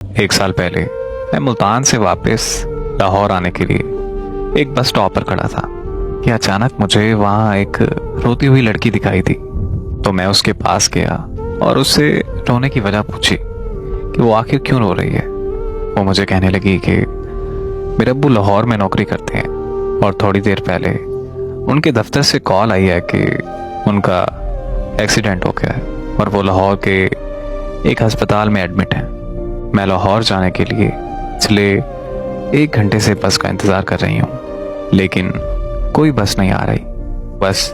एक साल पहले मैं मुल्तान से वापस लाहौर आने के लिए एक बस स्टॉप पर खड़ा था कि अचानक मुझे वहाँ एक रोती हुई लड़की दिखाई दी। तो मैं उसके पास गया और उससे रोने की वजह पूछी कि वो आखिर क्यों रो रही है। वो मुझे कहने लगी कि मेरे अब्बू लाहौर में नौकरी करते हैं और थोड़ी देर पहले उनके दफ्तर से कॉल आई है कि उनका एक्सीडेंट हो गया है और वो लाहौर के एक अस्पताल में एडमिट हैं। मैं लाहौर जाने के लिए पिछले 1 घंटे से बस का इंतज़ार कर रही हूँ, लेकिन कोई बस नहीं आ रही। बस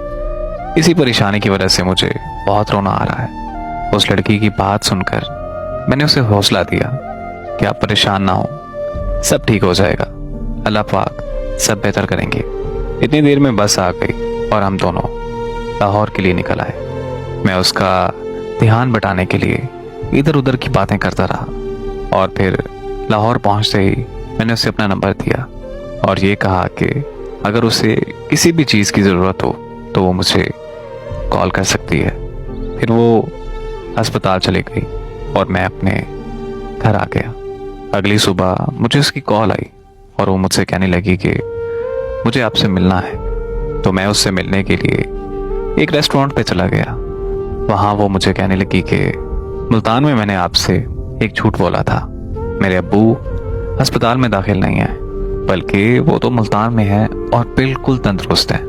इसी परेशानी की वजह से मुझे बहुत रोना आ रहा है। उस लड़की की बात सुनकर मैंने उसे हौसला दिया कि आप परेशान ना हो, सब ठीक हो जाएगा, अल्लाह पाक सब बेहतर करेंगे। इतनी देर में बस आ गई और हम दोनों लाहौर के लिए निकल आए। मैं उसका ध्यान बटाने के लिए इधर उधर की बातें करता रहा और फिर लाहौर पहुंचते ही मैंने उसे अपना नंबर दिया और ये कहा कि अगर उसे किसी भी चीज़ की ज़रूरत हो तो वो मुझे कॉल कर सकती है। फिर वो अस्पताल चली गई और मैं अपने घर आ गया। अगली सुबह मुझे उसकी कॉल आई और वो मुझसे कहने लगी कि मुझे आपसे मिलना है। तो मैं उससे मिलने के लिए एक रेस्टोरेंट पे चला गया। वहाँ वो मुझे कहने लगी कि मुल्तान में मैंने आपसे एक झूठ बोला था। मेरे अब्बू अस्पताल में दाखिल नहीं है, बल्कि वो तो मुल्तान में है और बिल्कुल तंदुरुस्त है।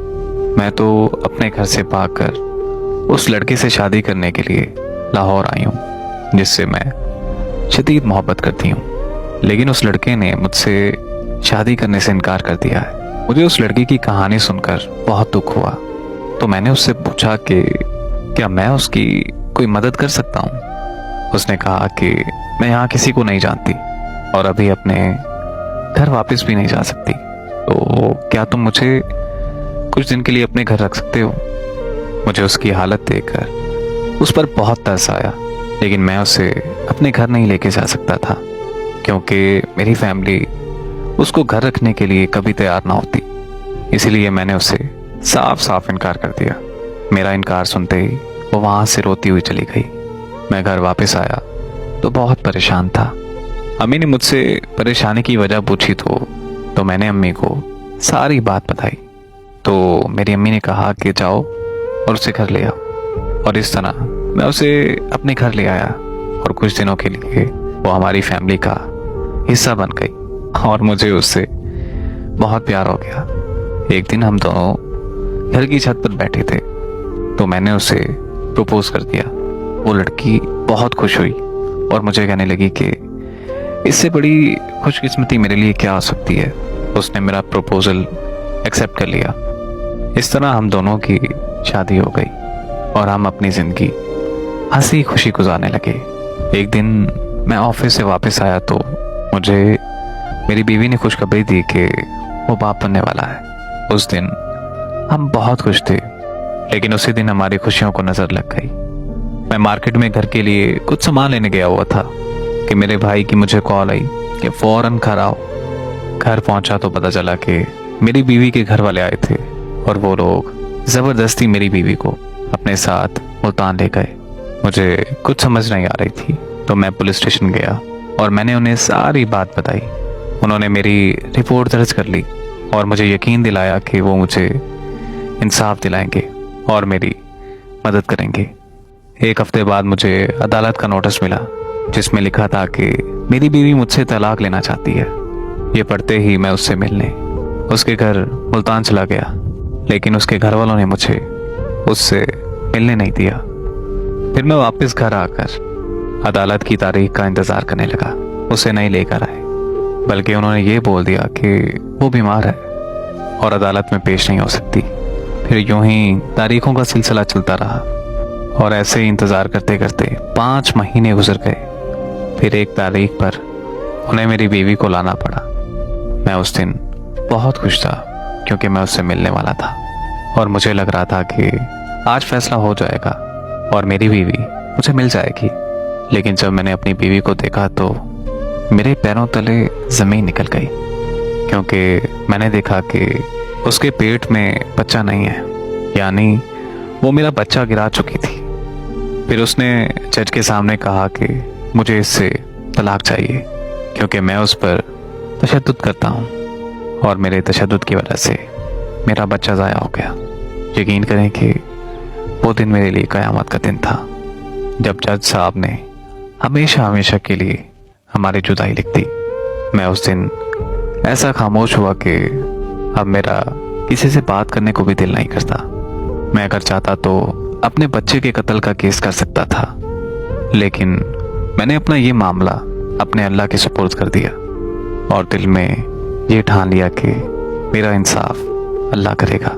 मैं तो अपने घर से भागकर उस लड़के से शादी करने के लिए लाहौर आई हूँ जिससे मैं शदीद मोहब्बत करती हूँ, लेकिन उस लड़के ने मुझसे शादी करने से इनकार कर दिया है। मुझे उस लड़की की कहानी सुनकर बहुत दुख हुआ। तो मैंने उससे पूछा कि क्या मैं उसकी कोई मदद कर सकता हूँ। उसने कहा कि मैं यहाँ किसी को नहीं जानती और अभी अपने घर वापस भी नहीं जा सकती, तो क्या तुम मुझे कुछ दिन के लिए अपने घर रख सकते हो। मुझे उसकी हालत देखकर उस पर बहुत तरस आया, लेकिन मैं उसे अपने घर नहीं लेके जा सकता था क्योंकि मेरी फैमिली उसको घर रखने के लिए कभी तैयार ना होती। इसीलिए मैंने उसे साफ साफ इनकार कर दिया। मेरा इनकार सुनते ही वो वहाँ से रोती हुई चली गई। मैं घर वापस आया तो बहुत परेशान था। अम्मी ने मुझसे परेशानी की वजह पूछी तो मैंने अम्मी को सारी बात बताई। तो मेरी अम्मी ने कहा कि जाओ और उसे घर ले आओ, और इस तरह मैं उसे अपने घर ले आया और कुछ दिनों के लिए वो हमारी फैमिली का हिस्सा बन गई और मुझे उससे बहुत प्यार हो गया। एक दिन हम दोनों घर की छत पर बैठे थे तो मैंने उसे प्रपोज कर दिया। वो लड़की बहुत खुश हुई और मुझे कहने लगी कि इससे बड़ी खुशकिस्मती मेरे लिए क्या हो सकती है। उसने मेरा प्रपोजल एक्सेप्ट कर लिया। इस तरह हम दोनों की शादी हो गई और हम अपनी ज़िंदगी हंसी खुशी गुजारने लगे। एक दिन मैं ऑफिस से वापस आया तो मुझे मेरी बीवी ने खुशखबरी दी कि वो बाप बनने वाला है। उस दिन हम बहुत खुश थे, लेकिन उसी दिन हमारी खुशियों को नजर लग गई। मैं मार्केट में घर के लिए कुछ सामान लेने गया हुआ था कि मेरे भाई की मुझे कॉल आई कि फौरन घर आओ। घर पहुंचा तो पता चला कि मेरी बीवी के घर वाले आए थे और वो लोग जबरदस्ती मेरी बीवी को अपने साथ मुल्तान ले गए। मुझे कुछ समझ नहीं आ रही थी तो मैं पुलिस स्टेशन गया और मैंने उन्हें सारी बात बताई। उन्होंने मेरी रिपोर्ट दर्ज कर ली और मुझे यकीन दिलाया कि वो मुझे इंसाफ दिलाएंगे और मेरी मदद करेंगे। 1 हफ्ते बाद मुझे अदालत का नोटिस मिला जिसमें लिखा था कि मेरी बीवी मुझसे तलाक लेना चाहती है। ये पढ़ते ही मैं उससे मिलने उसके घर मुल्तान चला गया, लेकिन उसके घर वालों ने मुझे उससे मिलने नहीं दिया। फिर मैं वापस घर आकर अदालत की तारीख का इंतज़ार करने लगा। उसे नहीं लेकर आए, बल्कि उन्होंने ये बोल दिया कि वो बीमार है और अदालत में पेश नहीं हो सकती। फिर यूं ही तारीखों का सिलसिला चलता रहा और ऐसे ही इंतज़ार करते करते 5 महीने गुजर गए। फिर एक तारीख पर उन्हें मेरी बीवी को लाना पड़ा। मैं उस दिन बहुत खुश था क्योंकि मैं उससे मिलने वाला था और मुझे लग रहा था कि आज फैसला हो जाएगा और मेरी बीवी मुझे मिल जाएगी। लेकिन जब मैंने अपनी बीवी को देखा तो मेरे पैरों तले ज़मीन निकल गई, क्योंकि मैंने देखा कि उसके पेट में बच्चा नहीं है, यानी वो मेरा बच्चा गिरा चुकी थी। फिर उसने जज के सामने कहा कि मुझे इससे तलाक चाहिए क्योंकि मैं उस पर तशद्दुद करता हूँ और मेरे तशद्दुद की वजह से मेरा बच्चा ज़ाया हो गया। यकीन करें कि वो दिन मेरे लिए क़यामत का दिन था जब जज साहब ने हमेशा हमेशा के लिए हमारी जुदाई लिख दी। मैं उस दिन ऐसा खामोश हुआ कि अब मेरा किसी से बात करने को भी दिल नहीं करता। मैं अगर चाहता तो अपने बच्चे के कत्ल का केस कर सकता था, लेकिन मैंने अपना ये मामला अपने अल्लाह के सुपुर्द कर दिया और दिल में ये ठान लिया कि मेरा इंसाफ अल्लाह करेगा।